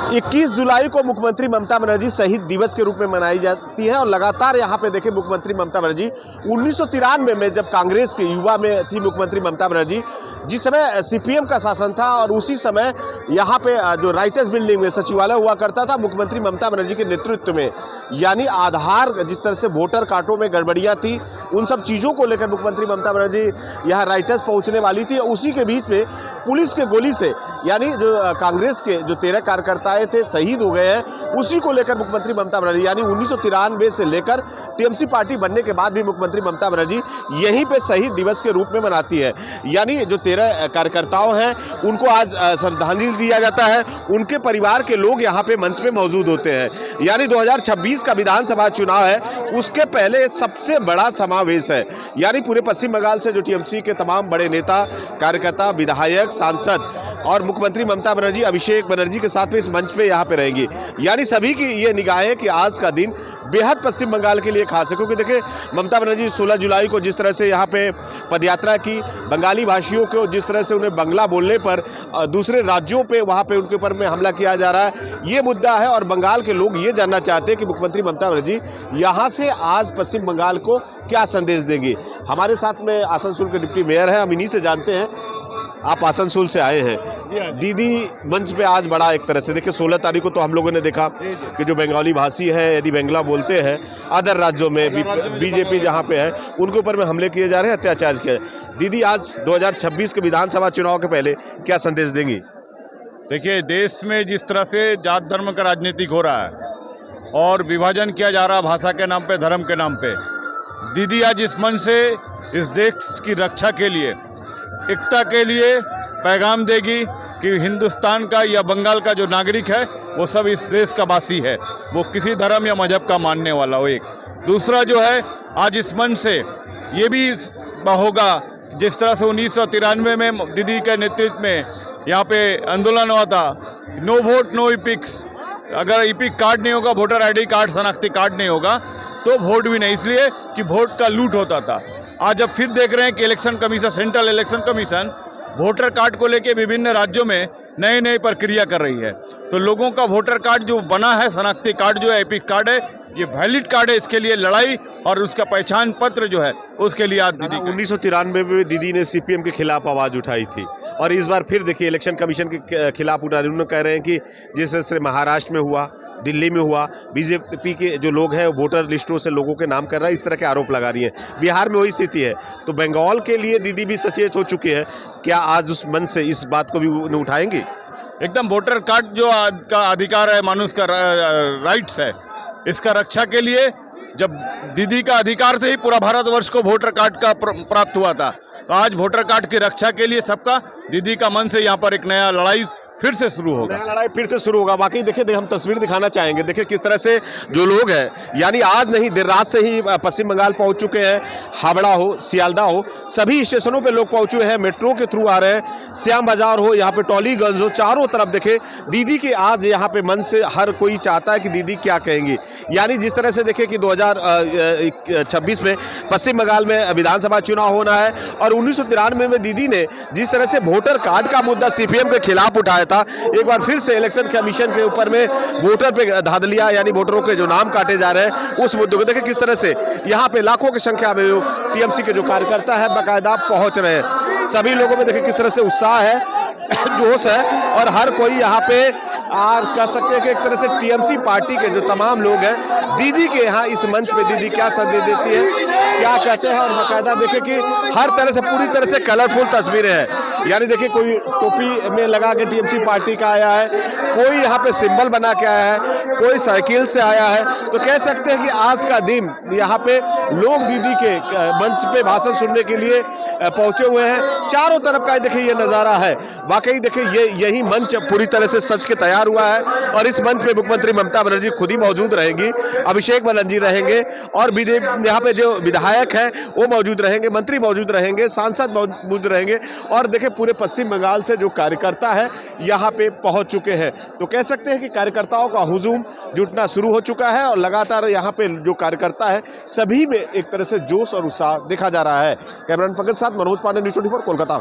21 जुलाई को मुख्यमंत्री ममता बनर्जी शहीद दिवस के रूप में मनाई जाती है और लगातार यहाँ पे देखें मुख्यमंत्री ममता बनर्जी 1993 में जब कांग्रेस के युवा में थी मुख्यमंत्री ममता बनर्जी, जिस समय सीपीएम का शासन था और उसी समय यहाँ पे जो राइटर्स बिल्डिंग में सचिवालय हुआ करता था मुख्यमंत्री ममता बनर्जी के नेतृत्व में, यानी आधार जिस तरह से वोटर कार्डों में गड़बड़ियाँ थी उन सब चीज़ों को लेकर मुख्यमंत्री ममता बनर्जी यहाँ राइटर्स पहुँचने वाली थी। उसी के बीच में पुलिस के गोली से यानी जो कांग्रेस के जो 13 कार्यकर्ता थे शहीद हो गए हैं, उसी को लेकर मुख्यमंत्री ममता बनर्जी यानी 1993 से लेकर टीएमसी पार्टी बनने के बाद भी मुख्यमंत्री ममता बनर्जी यहीं पे शहीद दिवस के रूप में मनाती है। यानी जो 13 कार्यकर्ताओं हैं उनको आज श्रद्धांजलि दिया जाता है, उनके परिवार के लोग यहाँ पे मंच पे मौजूद होते हैं। यानी 2026 का विधानसभा चुनाव है, उसके पहले सबसे बड़ा समावेश है। यानी पूरे पश्चिम बंगाल से जो टीएमसी के तमाम बड़े नेता, कार्यकर्ता, विधायक, सांसद और मुख्यमंत्री ममता बनर्जी अभिषेक बनर्जी के साथ में इस मंच पे यहाँ पे रहेंगी। यानी सभी की ये निगाह है कि आज का दिन बेहद पश्चिम बंगाल के लिए खास है, क्योंकि देखिए ममता बनर्जी 16 जुलाई को जिस तरह से यहाँ पे पदयात्रा की, बंगाली भाषियों को जिस तरह से उन्हें बंगला बोलने पर दूसरे राज्यों पे वहाँ पे उनके ऊपर में हमला किया जा रहा है, ये मुद्दा है। और बंगाल के लोग ये जानना चाहते हैं कि मुख्यमंत्री ममता बनर्जी यहाँ से आज पश्चिम बंगाल को क्या संदेश देंगे। हमारे साथ में आसनसोल के डिप्टी मेयर हैं, हम इन्हीं से जानते हैं। आप आसनसोल से आए हैं, दीदी मंच पे आज बड़ा एक तरह से देखिए 16 तारीख को तो हम लोगों ने देखा कि जो बंगाली भाषी है यदि बंगला बोलते हैं अदर राज्यों में बीजेपी जहां पे है उनके ऊपर में हमले किए जा रहे हैं, अत्याचार किए। दीदी आज 2026 के विधानसभा चुनाव के पहले क्या संदेश देंगी? देखिए, देश में जिस तरह से जात धर्म का राजनीतिक हो रहा है और विभाजन किया जा रहा है भाषा के नाम पे, धर्म के नाम पे, दीदी आज इस मंच से इस देश की रक्षा के लिए, एकता के लिए पैगाम देगी कि हिंदुस्तान का या बंगाल का जो नागरिक है वो सब इस देश का वासी है, वो किसी धर्म या मजहब का मानने वाला हो। एक दूसरा जो है आज इस मंच से ये भी होगा, जिस तरह से 1993 में दीदी के नेतृत्व में यहाँ पे आंदोलन हुआ था, नो वोट नो इपिक्स, अगर इपिक कार्ड नहीं होगा, वोटर आईडी कार्ड, शनाख्ती कार्ड नहीं होगा तो वोट भी नहीं, इसलिए कि वोट का लूट होता था। आज अब फिर देख रहे हैं कि election commission, central election commission voter card को लेके विभिन्न राज्यों में नई नई प्रक्रिया कर रही है। तो लोगों का वोटर कार्ड जो बना है, शनाख्ती कार्ड जो है, एपिक कार्ड है, ये वैलिड कार्ड है। इसके लिए लड़ाई और उसका पहचान पत्र जो है उसके लिए आज दीदी 1993 में दीदी ने सीपीएम के खिलाफ आवाज़ उठाई थी और इस बार फिर देखिए इलेक्शन कमीशन के खिलाफ उठा रही। उन्होंने कह रहे हैं कि जिस तरह से महाराष्ट्र में हुआ, दिल्ली में हुआ, बीजेपी के जो लोग हैं वो वोटर लिस्टों से लोगों के नाम कर रहा है, इस तरह के आरोप लगा रही हैं। बिहार में वही स्थिति है, तो बंगाल के लिए दीदी भी सचेत हो चुके हैं। क्या आज उस मन से इस बात को भी उठाएंगे? एकदम वोटर कार्ड जो का अधिकार है, मानुष का राइट्स है, इसका रक्षा के लिए जब दीदी का अधिकार से ही पूरा भारतवर्ष को वोटर कार्ड का प्राप्त हुआ था, तो आज वोटर कार्ड की रक्षा के लिए सबका दीदी का मन से यहाँ पर एक नया लड़ाई फिर से शुरू होगा। नया लड़ाई फिर से शुरू होगा। बाकी देखिए हम तस्वीर दिखाना चाहेंगे, देखिए किस तरह से जो लोग हैं यानी आज नहीं देर रात से ही पश्चिम बंगाल पहुंच चुके हैं। हावड़ा हो, सियालदा हो, सभी स्टेशनों पे लोग पहुंचे हैं, मेट्रो के थ्रू आ रहे हैं। श्याम बाजार हो, यहाँ पे टॉलीगंज हो, चारों तरफ देखे दीदी के आज यहाँ पे मन से हर कोई चाहता है कि दीदी क्या कहेंगी। यानी जिस तरह से देखे कि 2026 में पश्चिम बंगाल में विधानसभा चुनाव होना है और 1993 में दीदी ने जिस तरह से वोटर कार्ड का मुद्दा सीपीएम के खिलाफ उठाया था, एक बार फिर से इलेक्शन कमीशन के ऊपर में वोटर पे धांधलियां यानी वोटरों के जो नाम काटे जा रहे हैं उस मुद्दे को देखिए किस तरह से यहाँ पे लाखों की संख्या में टीएमसी के जो कार्यकर्ता है बाकायदा पहुंच रहे हैं। सभी लोगों में देखिए किस तरह से उत्साह है, जोश है और हर कोई यहाँ पे कह सकते हैं कि एक तरह से टीएमसी पार्टी के जो तमाम लोग हैं दीदी के यहाँ इस मंच पे दीदी क्या संदेश देती है, क्या कहते हैं। और बाकायदा देखिए कि हर तरह से पूरी तरह से कलरफुल तस्वीरें हैं। यानी देखिए कोई टोपी में लगा के टीएमसी पार्टी का आया है, कोई यहाँ पे सिंबल बना के आया है, कोई साइकिल से आया है। तो कह सकते हैं कि आज का दिन यहाँ पे लोग दीदी के मंच पे भाषण सुनने के लिए पहुंचे हुए हैं। चारों तरफ का देखिए ये नज़ारा है, वाकई देखिए यही मंच पूरी तरह से सज के तैयार हुआ है और इस मंच पे मुख्यमंत्री ममता बनर्जी खुद ही मौजूद रहेंगी, अभिषेक बनर्जी रहेंगे और यहाँ पे जो विधायक हैं वो मौजूद रहेंगे, मंत्री मौजूद रहेंगे, सांसद मौजूद रहेंगे और देखिए पूरे पश्चिम बंगाल से जो कार्यकर्ता है यहाँ पे पहुँच चुके हैं। तो कह सकते हैं कि कार्यकर्ताओं का हुजूम जुटना शुरू हो चुका है और लगातार यहाँ पे जो कार्यकर्ता है सभी में एक तरह से जोश और उत्साह देखा जा रहा है। कैमरामैन पंकज साथ मनोज पांडे, न्यूज़ 24 कोलकाता।